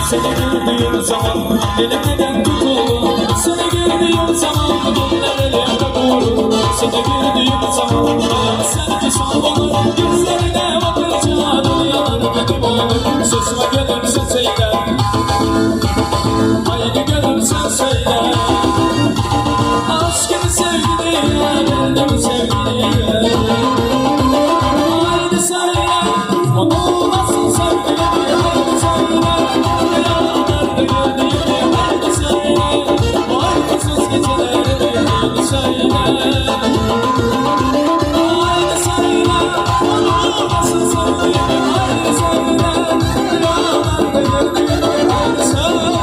Seni gördüğüm zaman dilim neden tutulur? Seni gördüğüm zaman dilim neden tutulur? Seni gördüğüm zaman sen bir sabah gözlerine bakınca dünyalar benim olur. Sesime gelirse söyle, haydi gelirse söyle. Aşkımı sevgiliye, verdim sevgiliye. Haydi söyle, onu nasıl sevgiliye, haydi söyle. Rüyalarda gördüğümü, haydi söyle. Ayrısız geceleri, haydi söyle. Haydi söyle, onu nasıl sevgiliye, haydi söyle. Rüyalarda gördüğümü, haydi söyle.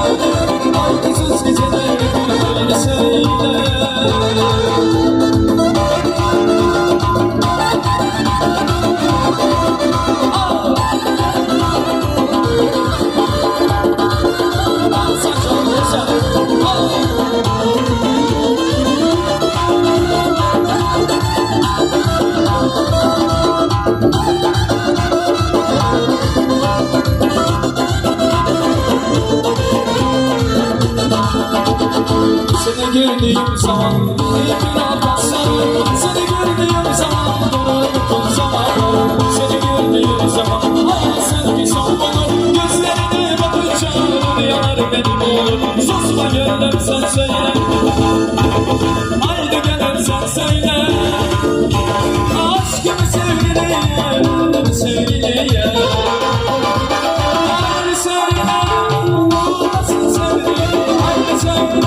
Ayrısız geceleri, haydi söyle. Seni gördüğüm zaman bir almazsam, seni gördüğüm zaman unuttum zamanı. Seni gördüğüm zaman sen bir sabah gözlerine bakınca rüyalar benim olur. Susma gönlüm sen söyle, haydi gönlüm sen söyle. Aşkımı sevgiliye, verdim sevgiliye. Haydi söyle, nasıl sevgiliye, haydi söyle.